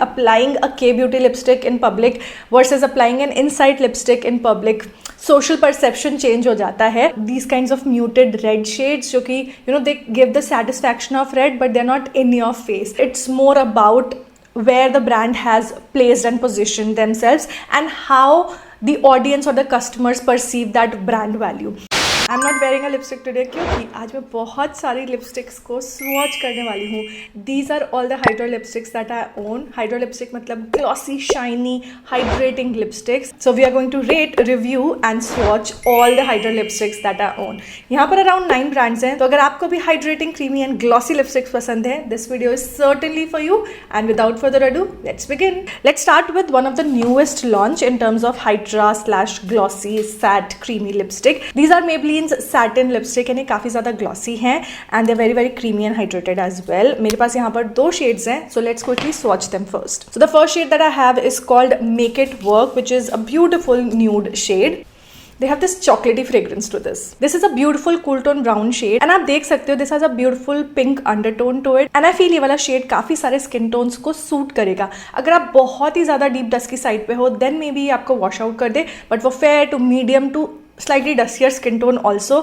Applying a K beauty lipstick in public versus applying an Insight lipstick in public, social perception change हो जाता है. These kinds of muted red shades जो कि they give the satisfaction of red but they're not in your face. It's more about where the brand has placed and positioned themselves and how the audience or the customers perceive that brand value. I'm not wearing a lipstick today क्योंकि आज मैं बहुत सारी lipsticks को swatch करने वाली हूँ. These are all the Hydra lipsticks that I own. Hydra lipstick मतलब glossy, shiny, hydrating lipsticks. So we are going to rate, review and swatch all the Hydra lipsticks that I own. यहाँ पर around 9 brands हैं. तो अगर आपको भी hydrating, creamy and glossy lipsticks पसंद है, this video is certainly for you. And without further ado, let's begin. Let's start with one of the newest launch in terms of Hydra / glossy, satin, creamy lipstick. These are Maybelline satin lipstick यानी काफ़ी ज़्यादा glossy हैं and they're very very creamy and hydrated as well. मेरे पास यहाँ पर 2 shades हैं, so let's quickly swatch them first. So the first shade that I have is called Make It Work, which is a beautiful nude shade. They have this chocolatey fragrance to this. This is a beautiful cool tone brown shade and आप देख सकते हो this has a beautiful pink undertone to it and I feel ये वाला shade काफ़ी सारे skin tones को suit करेगा. अगर आप बहुत ही ज़्यादा deep dusky side पे हो then maybe आपको wash out कर दे, but for fair to medium to slightly duskier skin tone also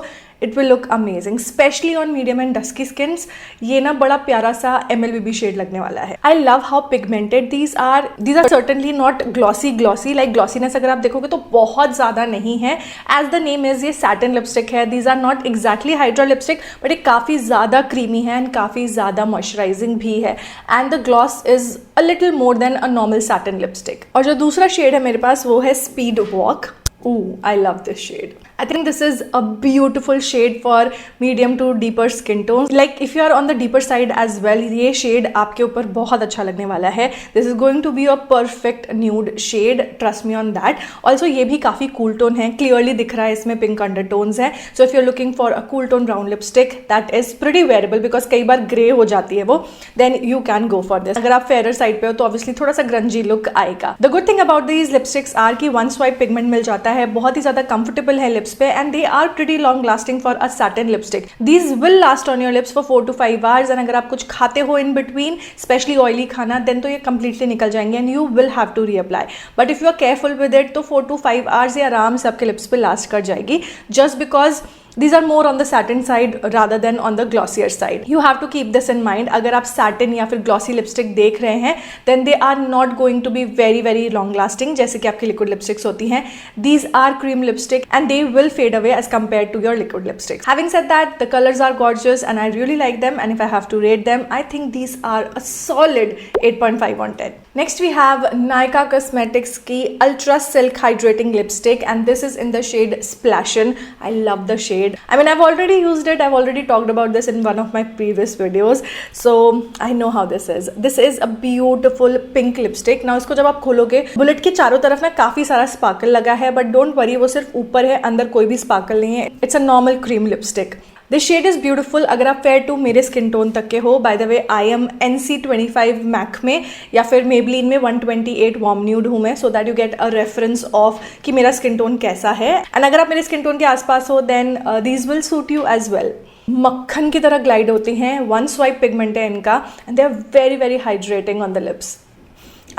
it will look amazing, especially on medium and dusky skins. ये ना बड़ा प्यारा सा MLBB shade लगने वाला है. I love how pigmented these are. These are certainly not glossy like glossiness अगर आप देखोगे तो बहुत ज़्यादा नहीं है. As the name is, ये satin lipstick है. These are not exactly Hydra lipstick but ये काफ़ी ज़्यादा creamy है and काफ़ी ज़्यादा moisturizing भी है. And the gloss is a little more than a normal satin lipstick. और जो दूसरा shade है मेरे पास वो है Speed Walk. Ooh, I love this shade. I think this is a beautiful shade for medium to deeper skin tones. Like if you are on the deeper side as well, ये shade आपके ऊपर बहुत अच्छा लगने वाला है. This is going to be a perfect nude shade. Trust me on that. Also ये भी काफ़ी cool tone है. Clearly दिख रहा है इसमें pink undertones है. So if you're looking for a cool tone brown lipstick that is pretty wearable because कई बार grey हो जाती है वो, then you can go for this. अगर आप fairer side पे हो तो obviously थोड़ा सा grungy look आएगा. The good thing about these lipsticks are कि one swipe pigment मिल जाता है, बहुत ही ज़्यादा comfortable है lips पे and they are pretty long lasting for a satin lipstick. These will last on your lips for 4 to 5 hours and अगर आप कुछ खाते हो in between, especially oily खाना, then तो ये completely निकल जाएंगे and you will have to reapply. But if you are careful with it, तो 4 to 5 hours ये आराम से आपके lips पे last कर जाएगी, just because these are more on the satin side rather than on the glossier side. You have to keep this in mind. अगर आप satin या फिर glossy lipstick देख रहे हैं then they are not going to be very very long lasting जैसे कि आपकी liquid lipsticks होती हैं. These are cream lipstick and they will fade away as compared to your liquid lipsticks. Having said that, the colors are gorgeous and I really like them and if I have to rate them, I think these are a solid 8.5 on 10. Next we have Nykaa Cosmetics की Ultra Silk Hydrating Lipstick and this is in the shade Splashin. I love the shade. I mean, I've already used it. I've already talked about this in one of my previous videos. So I know how this is. This is a beautiful pink lipstick. Now इसको जब आप खोलोगे, bullet के चारों तरफ ना काफ़ी सारा स्पार्कल लगा है, but don't worry, वो सिर्फ ऊपर है, अंदर कोई भी स्पार्कल नहीं है. It's a normal cream lipstick. This shade is beautiful अगर आप fair to मेरे skin tone तक के हो. By the way, I am NC25 MAC में या फिर Maybelline में 128 warm nude हूँ मैं, so that you get a reference of कि मेरा skin tone कैसा है. And अगर आप मेरे skin tone के आसपास हो then these will suit you as well. मक्खन की तरह glide होती हैं, one swipe pigment है इनका and they are very very hydrating on the lips.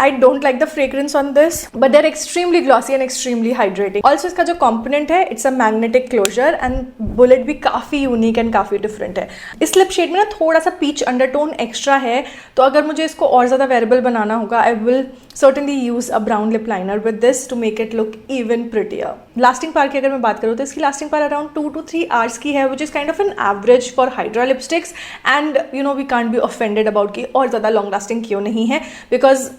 I don't like the fragrance on this, but they're extremely glossy and extremely hydrating. Also इसका जो component है, it's a magnetic closure and bullet भी काफ़ी unique and काफ़ी different है. इस lip shade में ना थोड़ा सा peach undertone extra है, तो अगर मुझे इसको और ज़्यादा wearable बनाना होगा, I will certainly use a brown lip liner with this to make it look even prettier. Lasting power की अगर मैं बात करूँ तो इसकी lasting power around 2 to 3 hours की है, which is kind of an average for Hydra lipsticks and we can't be offended about कि और ज़्यादा long lasting क्यों नहीं है because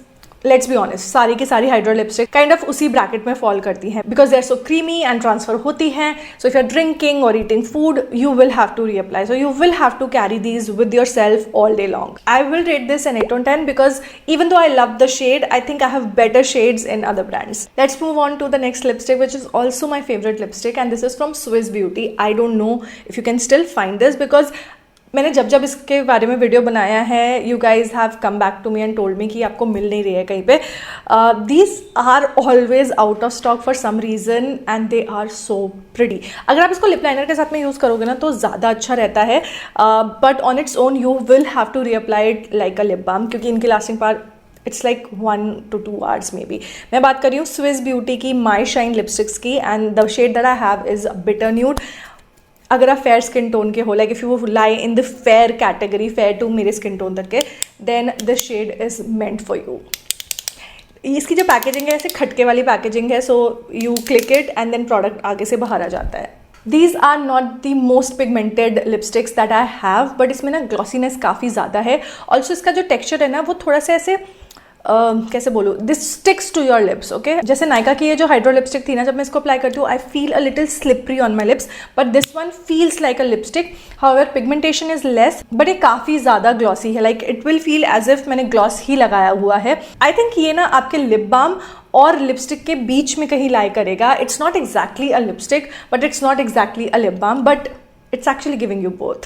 लेट्स बी ऑनेस्ट, सारी की सारी हाइड्रा लिपस्टिक काइंड ऑफ उसी ब्रैकेट में फॉल करती हैं because they are so creamy and transfer होती हैं. So if you are drinking और eating food you will have to reapply, so you will have to carry these with yourself all day long. I will rate this an 8 on 10 because even though I love the shade, I think I have better shades in other brands. Let's move on to the next lipstick which is also my favourite lipstick and this is from Swiss beauty. I don't know if you can still find this because मैंने जब इसके बारे में video बनाया है, you guys have come back to me and told me कि आपको मिल नहीं रही है कहीं पे. These are always out of stock for some reason and they are so pretty. अगर आप इसको लिप लाइनर के साथ में यूज़ करोगे ना तो ज़्यादा अच्छा रहता है, but on its own you will have to reapply it like a lip balm क्योंकि इनकी lasting power it's like 1 to 2 hours maybe. मैं बात कर रही हूँ स्विस ब्यूटी की माई शाइन लिपस्टिक्स की, and the shade that I have is bitter nude. अगर आप फेयर स्किन टोन के हो, like if you lie in the fair category, fair to मेरे स्किन टोन तक के, then this shade is meant for you. इसकी जो packaging है ऐसे खटके वाली पैकेजिंग है, so you click it and then product आगे से बाहर आ जाता है। These are not the most pigmented lipsticks that I have, but इसमें ना ग्लॉसीनेस काफ़ी ज़्यादा है। ऑल्सो इसका जो टेक्सचर है ना वो थोड़ा सा ऐसे कैसे बोलूँ, this sticks to your lips, okay. जैसे नायका की ये जो हाइड्रो लिपस्टिक थी ना, जब मैं इसको अप्लाई करती हूँ I feel a little slippery on my lips, but this one feels like a lipstick. However pigmentation is less, but ये काफ़ी ज़्यादा ग्लॉसी है, like it will feel as if मैंने ग्लॉस ही लगाया हुआ है। आई थिंक ये ना आपके लिप बाम और लिपस्टिक के बीच में कहीं लाई करेगा। It's not exactly a lipstick but it's not exactly a lip balm, but it's actually giving you both.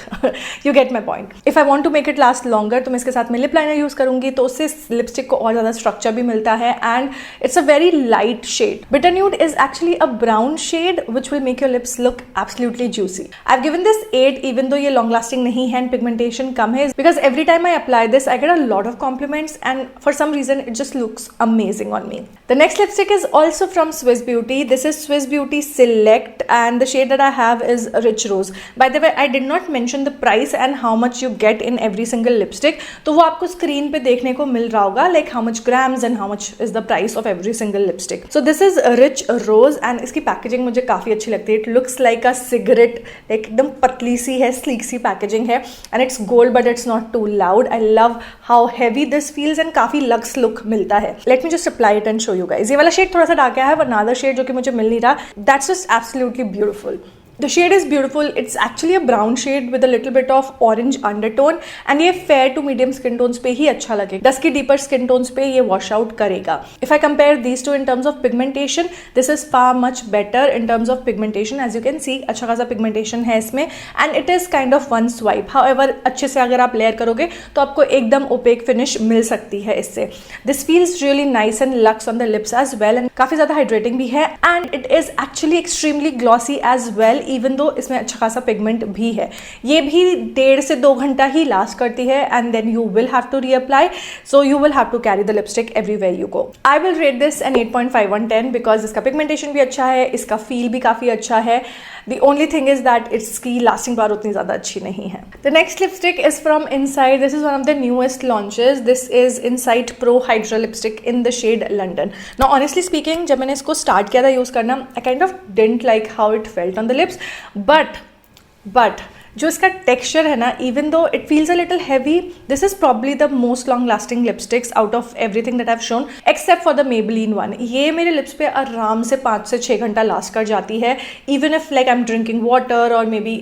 You get my point. If I want to make it last longer तो मैं इसके साथ में लिप लाइनर यूज करूंगी, तो उससे lipstick को और ज़्यादा स्ट्रक्चर भी मिलता है, and it's a very light shade. Bitter nude is actually a brown shade which will make your lips look absolutely juicy. I have given this 8 even though ये लॉन्ग लास्टिंग नहीं है and pigmentation कम है, because every time I apply this I get a lot of compliments and for some reason it just looks amazing on me. The next lipstick is also from Swiss beauty. This is Swiss beauty select and the shade that I have is rich rose. By the way I did not mention the price and how much you get in every single lipstick, तो वो आपको screen पे देखने को मिल रहा होगा, like how much grams and how much is the price of every single lipstick. So this is rich rose and इसकी packaging मुझे काफ़ी अच्छी लगती है। It looks like a cigarette, like एकदम पतली सी है, sleek सी पैकेजिंग है, and it's gold but it's not too loud. I love how heavy this feels and काफ़ी लक्स लुक मिलता है। Let me just apply it and show you guys. ये वाला shade थोड़ा सा डार्क है, another शेड जो कि मुझे मिल नहीं रहा, that's just absolutely beautiful. The shade is beautiful. It's actually a brown shade with a little bit of orange undertone and ये fair to medium skin tones पे ही अच्छा लगेगा। Dusky deeper skin tones पे ये wash out करेगा। If I compare these two in terms of pigmentation, this is far much better in terms of pigmentation. As you can see, अच्छा खासा pigmentation है इसमें and it is kind of one swipe. However, अच्छे से अगर आप layer करोगे तो आपको एकदम opaque finish मिल सकती है इससे। This feels really nice and luxe on the lips as well and काफ़ी ज़्यादा hydrating भी है and it is actually extremely glossy as well. Even though इसमें अच्छा खासा पिगमेंट भी है। ये भी 1.5 से 2 घंटा ही लास्ट करती है and then you will have to reapply, so you will have to carry the lipstick everywhere you go. I will rate this an 8.5 on 10 because इसका पिगमेंटेशन भी अच्छा है, इसका फील भी काफ़ी अच्छा है। The only thing is that इसकी लास्टिंग पावर उतनी ज़्यादा अच्छी नहीं है। The next lipstick is from inside. This is one of the newest launches. This is inside pro hydra lipstick in the shade London. Now honestly speaking, जब मैंने इसको start किया था यूज़ करना, I kind of didn't like how it felt on the lips, but जो इसका texture है ना, even though it feels a little heavy, this is probably the most long lasting lipsticks out of everything that I have shown except for the Maybelline one. ये मेरे lips पे आराम से 5 से 6 घंटा लास्ट कर जाती है, even if like I am drinking water और maybe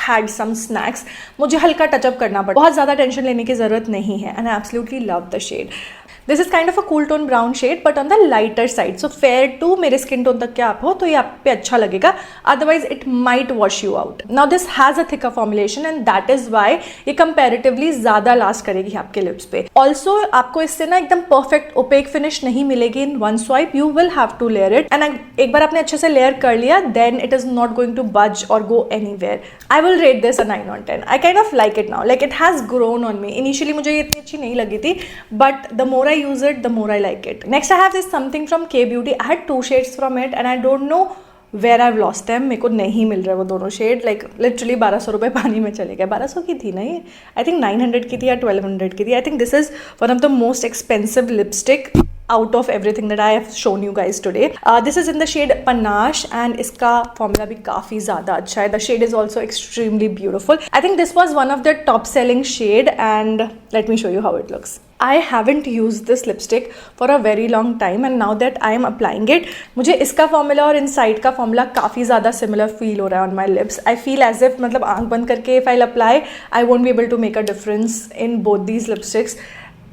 had some snacks. मुझे हल्का टचअप करना पड़ता, बहुत ज़्यादा टेंशन लेने की ज़रूरत नहीं है and I absolutely love the shade. This is kind of a cool tone brown shade but on the lighter side, so fair to मेरे स्किन टोन तक के आप हो तो ये आप पे अच्छा लगेगा, otherwise it might wash you out. Now this has a thicker formulation and that is why ये कंपेरेटिवली ज्यादा लास्ट करेगी आपके लिप्स पे। ऑल्सो आपको इससे ना एकदम परफेक्ट ओपेक फिनिश नहीं मिलेगी in one swipe, you will have to layer it and एक बार आपने अच्छे से लेयर कर लिया then it is not going to budge और go anywhere. I will rate this a 9 on 10. I kind of like it now, like it has grown on me. Initially मुझे ये इतनी अच्छी नहीं लगी थी but the more I use it, the more I like it. Next I have this something from K Beauty. I had 2 shades from it and I don't know where I've lost them. मेरे को नहीं मिल रहे वो दोनों shade, like literally 1200 रुपये पानी में चले गए। 1200 की थी ना ये, I think 900 की थी या 1200 की थी। I think this is one of the most expensive lipstick out of everything that I have shown you guys today. This is in the shade Panache and इसका formula भी काफ़ी ज़्यादा अच्छा है. The shade is also extremely beautiful. I think this was one of their top selling shade and let me show you how it looks. I haven't used this lipstick for a very long time and now that I am applying it, मुझे इसका formula और inside का formula काफ़ी ज़्यादा similar feel हो रहा है on my lips. I feel as if मतलब आँख बंद करके if I'll apply, I won't be able to make a difference in both these lipsticks.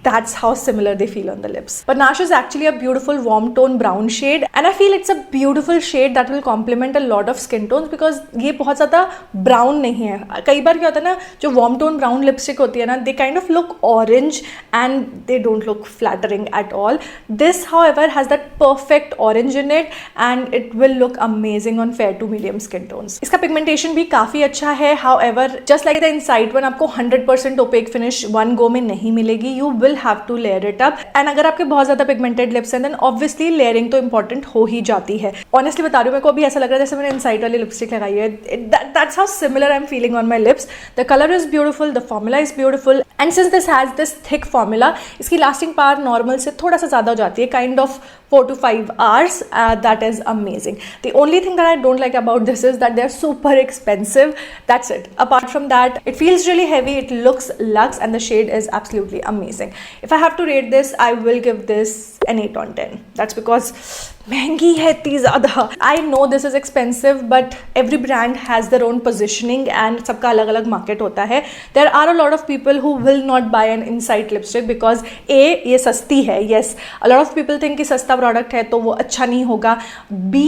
That's how similar they feel on the lips. Panache is actually a beautiful warm tone brown shade and I feel it's a beautiful shade that will complement a lot of skin tones because ये बहुत ज़्यादा brown नहीं है. कई बार क्या होता है ना, जो warm tone brown lipstick होती है ना, they kind of look orange and they don't look flattering at all. This however has that perfect orange in it and it will look amazing on fair to medium skin tones. इसका pigmentation भी काफ़ी अच्छा है. However, just like the inside one, आपको 100% opaque finish one go में नहीं मिलेगी. You will will have to layer it up. And अगर आपके बहुत ज्यादा पिगमेंटेड लिप्स हैं देन ऑब्वियसली लेयरिंग तो इंपॉर्टेंट हो ही जाती है। ऑनेस्टली बता रही हूँ, मेरे को अभी ऐसा लग रहा है जैसे मैंने इनसाइड वाली लिपस्टिक लगाई है। That's how similar I am feeling on my lips. The colour is beautiful, the formula is beautiful, and since this has this thick formula, इसकी लास्टिंग पावर नॉर्मल से थोड़ा सा ज्यादा हो जाती है, kind of 4 to 5 hours. That is amazing. The only thing that I don't like about this is that they're super expensive. That's it. Apart from that, it feels really heavy, it looks luxe, and the shade is absolutely amazing. If I have to rate this, I will give this an 8 on 10. That's because महंगी है इतनी ज़्यादा। I know this is expensive, but every brand has their own positioning and सबका अलग अलग market होता है। There are a lot of people who will not buy an Insight lipstick because A, ये सस्ती है, yes, a lot of people think कि सस्ता product है तो वो अच्छा नहीं होगा। B,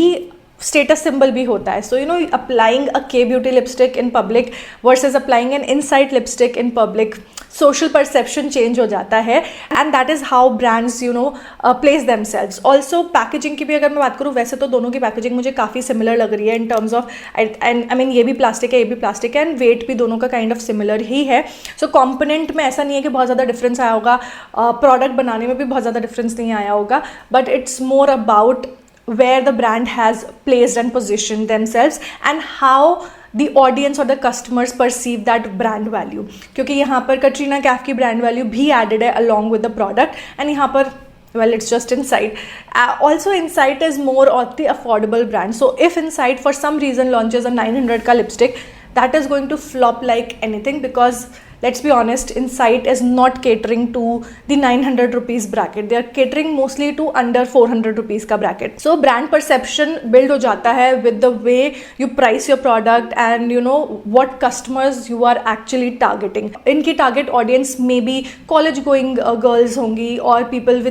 स्टेटस सिंबल भी होता है। So you know, applying a K beauty lipstick in public versus applying an insight lipstick in public, social perception change हो जाता है, and that is how brands you know place themselves. Also packaging की भी अगर मैं बात करूँ, वैसे तो दोनों की पैकेजिंग मुझे काफ़ी सिमिलर लग रही है in terms of, and I mean ये भी प्लास्टिक है, ये भी प्लास्टिक है, एंड वेट भी दोनों का काइंड ऑफ सिमिलर ही है। सो कॉम्पोनेंट में ऐसा नहीं है कि बहुत ज़्यादा डिफरेंस आया होगा, प्रोडक्ट बनाने में भी बहुत ज़्यादा डिफरेंस नहीं आया होगा, but it's more about where the brand has placed and positioned themselves and how the audience or the customers perceive that brand value. क्योंकि यहाँ पर कटरीना कैफ की brand value भी added है along with the product, and यहाँ पर well, it's just Insight. Also, Insight is more of the affordable brand. So if Insight for some reason launches a 900 ka lipstick, that is going to flop like anything, because let's be honest, Insight is not catering to the 900 rupees bracket. They are catering mostly to under 400 rupees का bracket. So brand perception build हो जाता है with the way you price your product and you know what customers you are actually targeting. इनकी target audience may be college going girls होंगी or people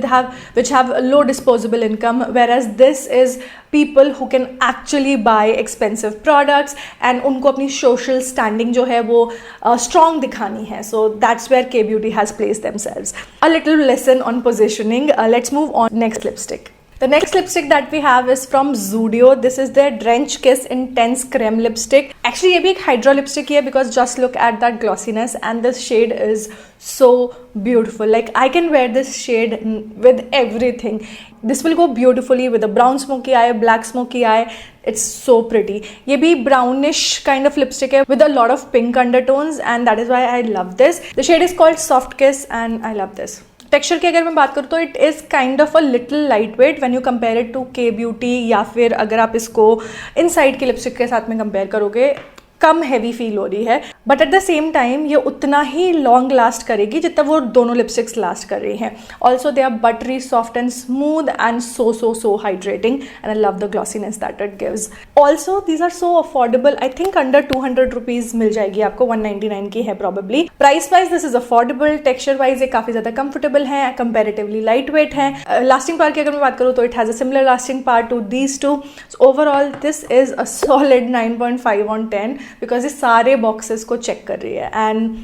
which have low disposable income, whereas this is people who can actually buy expensive products and उनको अपनी social standing जो है वो strong दिखानी है. So that's where K Beauty has placed themselves. A little lesson on positioning. Let's move on. Next lipstick. The next lipstick that we have is from Zudio. This is their Drench Kiss Intense Creme Lipstick. Actually, ये भी एक hydra lipstick ही है, because just look at that glossiness, and this shade is so beautiful. Like I can wear this shade with everything. This will go beautifully with a brown smoky eye, black smoky eye. It's so pretty. ये भी brownish kind of lipstick है with a lot of pink undertones, and that is why I love this. The shade is called Soft Kiss, and I love this. Texture की अगर मैं बात करूँ तो it is kind of a little lightweight when you compare it to K beauty, या फिर अगर आप इसको इनसाइड की लिपस्टिक के साथ में कंपेयर करोगे, कम हैवी फील हो रही है, but at the same time ये उतना ही लॉन्ग लास्ट करेगी जितना वो दोनों लिपस्टिक्स लास्ट कर रही हैं. Also they are buttery soft and smooth and so hydrating, and I love the glossiness that it gives. Also these are so affordable. I think under 200 rupees मिल जाएगी आपको, 199 की है probably. Price wise this is affordable. Texture wise ये काफ़ी ज़्यादा comfortable है, comparatively lightweight है. Lasting power की अगर मैं बात करूँ तो it has a similar lasting power to these two. So overall this is a solid 9.5 on 10 because ये सारे boxes को check कर रही है. And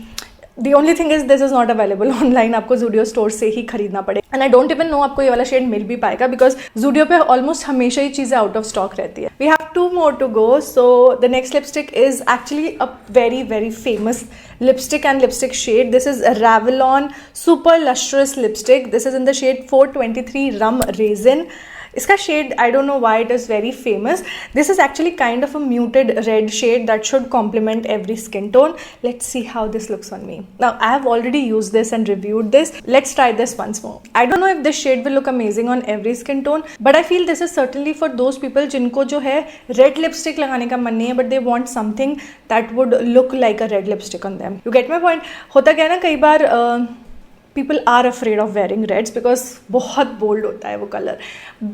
The only thing is this is not available online. आपको Zudio store से ही खरीदना पड़ेगा. And I don't even know आपको ये वाला शेड मिल भी पाएगा because Zudio पे almost हमेशा ही चीज़ें out of stock रहती है. We have 2 more to go. So the next lipstick is actually a very famous lipstick and lipstick shade. This is a Revlon Super Lustrous Lipstick. This is in the shade 423 Rum Raisin. इसका shade I don't know why it is very famous. This is actually kind of a muted red shade that should complement every skin tone. Let's see how this looks on me. Now I have already used this and reviewed this. Let's try this once more. I don't know if this shade will look amazing on every skin tone, but I feel this is certainly for those people जिनको जो है red lipstick लगाने का मन नहीं है, but they want something that would look like a red lipstick on them. You get my point? होता क्या है ना, कई बार people are afraid of wearing reds because बहुत bold होता है वो color.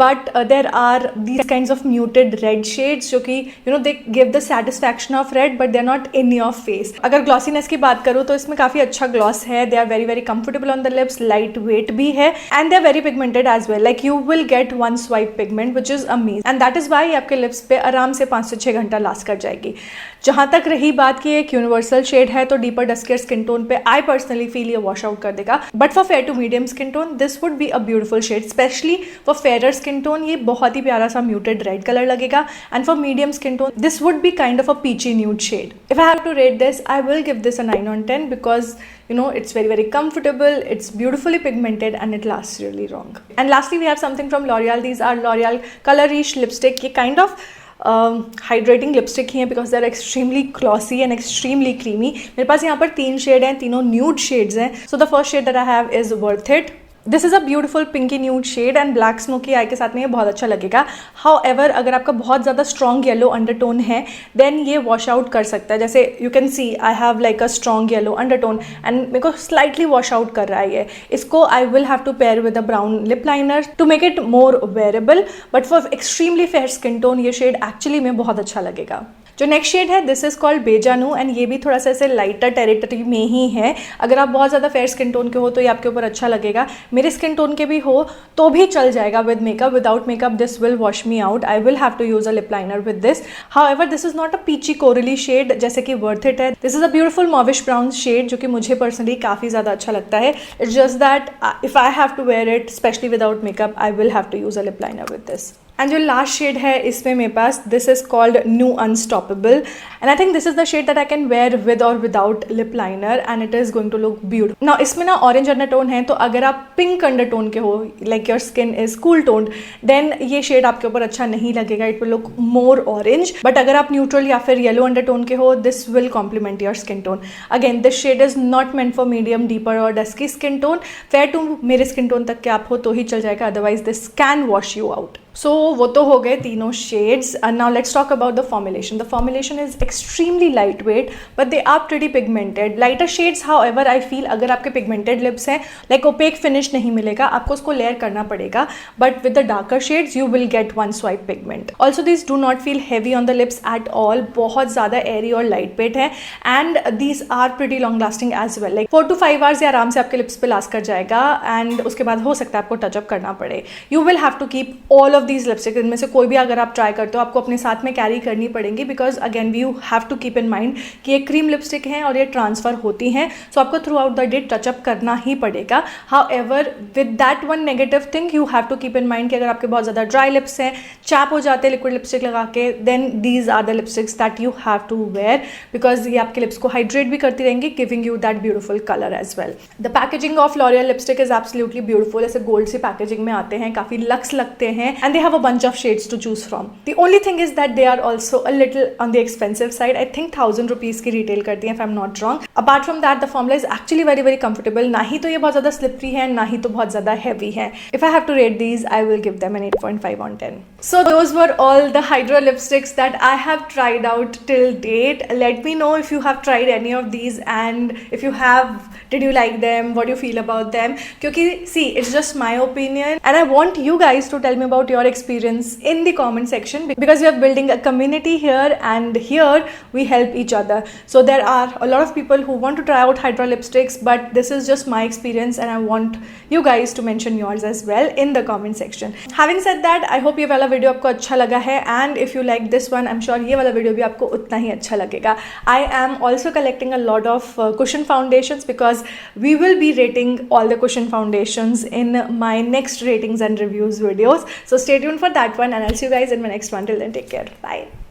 But there are these kinds of muted red shades जो कि you know they give the satisfaction of red but they're not in your face. अगर glossiness की बात करूँ तो इसमें काफ़ी अच्छा gloss है. They are very comfortable on the lips, lightweight भी है, and they are very pigmented as well. Like you will get one swipe pigment which is amazing, and that is why आपके lips पे आराम से 5 से 6 घंटा last कर जाएगी. जहाँ तक रही बात की एक यूनिवर्सल शेड है तो डीपर डस्कियर स्किन टोन पे आई पर्सनली फील ये वॉश आउट कर देगा. But for fair to medium skin tone this would be a beautiful shade, specially for fairer skin tone ये बहुत ही प्यारा सा म्यूटेड रेड कलर लगेगा, and for medium skin tone this would be kind of a peachy nude shade. If I have to rate this, I will give this a 9 on 10 because you know it's very comfortable, it's beautifully pigmented and it lasts really long. And lastly we have something from L'Oreal. These are L'Oreal Color Riche lipstick. ये kind of hydrating lipstick ही है because they are extremely classy and extremely creamy. मेरे पास यहाँ पर 3 shade हैं, तीनों nude shades हैं. So the first shade that I have is worth it. This is a beautiful pinky nude shade and black smoky eye के साथ में ये बहुत अच्छा लगेगा. हाउएवर अगर आपका बहुत ज़्यादा स्ट्रॉन्ग येलो अंडरटोन है देन ये वॉश आउट कर सकता है. जैसे you can see I have like a strong yellow undertone and मेरे को स्लाइटली वॉश आउट कर रहा है ये. इसको I will have to pair with a brown lip liner to make it more wearable, but for extremely fair skin tone ये shade actually में बहुत अच्छा लगेगा. जो नेक्स्ट शेड है दिस इज कॉल्ड बेजानू एंड ये भी थोड़ा सा ऐसे लाइटर टेरिटरी में ही है. अगर आप बहुत ज़्यादा फेयर स्किन टोन के हो तो ये आपके ऊपर अच्छा लगेगा. मेरे स्किन टोन के भी हो तो भी चल जाएगा with makeup. Without makeup this will wash me out. I will have to use a lip liner with this. However this is not a peachy corally shade जैसे कि वर्थ इट है. This is a beautiful mauvish brown shade जो कि मुझे personally काफ़ी ज़्यादा अच्छा लगता है. It's just that if I have to wear it specially without makeup I will have to use a lip liner with this. And जो last shade है इसमें मेरे पास this is called new unstoppable and I think this is the shade that I can wear with और without lip liner and it is going to look beautiful. Now इसमें ना orange undertone है तो अगर आप पिंक अंडरटोन के हो like your skin is cool toned then ये शेड आपके ऊपर अच्छा नहीं लगेगा. It will look more orange. But अगर आप न्यूट्रल या फिर येलो अंडरटोन के हो this will complement your skin tone. Again this shade is not meant for medium deeper और dusky skin tone. Fair to मेरे स्किन टोन तक के आप हो तो ही चल जाएगा, otherwise this can wash you out. So वो तो हो गए तीनों shades. Now let's talk about the formulation. The formulation is extremely lightweight but they are pretty pigmented. Lighter shades however I feel अगर आपके पिगमेंटेड लिप्स हैं like opaque finish नहीं मिलेगा, आपको उसको लेयर करना पड़ेगा. But with the darker shades you will get one swipe pigment. Also this do not feel heavy on the lips at all. बहुत ज़्यादा एरी और लाइट वेट है and these are pretty long lasting as well. Like 4 to 5 hours ये आराम से आपके lips पे last कर जाएगा एंड उसके बाद हो सकता है आपको टचअप करना पड़े. You will have to keep all of these lipstick. इनमें से कोई भी अगर आप ट्राई करते हो आपको अपने साथ में कैरी करनी पड़ेंगी because again we you have to keep in mind कि ये क्रीम लिपस्टिक हैं और ये ट्रांसफर होती हैं. सो आपको throughout the day touch up करना ही पड़ेगा. However with that one negative thing you have to keep in mind कि अगर आपके बहुत ज़्यादा ड्राई लिप्स हैं, चैप हो जाते हैं लिक्विड लिपस्टिक लगा के, then these are the lipsticks that you have to wear because ये आपके लिप्स को हाइड्रेट भी करती रहेंगी, giving you that beautiful colour as well. The packaging of L'Oreal lipstick is absolutely beautiful. ऐसे गोल्ड सी पैकेजिंग में आते हैं, काफ़ी लक्स लगते हैं and they have a bunch of shades to choose from. The only thing is that they are also a little on the expensive side. I think 1000 rupees की retail करती हैं if I'm not wrong. Apart from that the formula is actually very comfortable. ना ही तो ये बहुत ज़्यादा slippery है, ना ही तो बहुत ज़्यादा heavy है. If I have to rate these, I will give them an 8.5 on 10. So those were all the Hydra lipsticks that I have tried out till date. Let me know if you have tried any of these and if you have, did you like them? What do you feel about them? क्योंकि see, it's just my opinion and I want you guys to tell me about your experience in the comment section because we are building a community here and here we help each other. So there are a lot of people who want to try out Hydra lipsticks but this is just my experience and I want you guys to mention yours as well in the comment section. Having said that, I hope ये वाला video आपको अच्छा लगा है and if you like this one, I'm sure ये वाला video भी आपको उतना ही अच्छा लगेगा. I am also collecting a lot of cushion foundations because we will be rating all the cushion foundations in my next ratings and reviews videos. So stay tuned for that one and I'll see you guys in my next one. Till then, take care. Bye.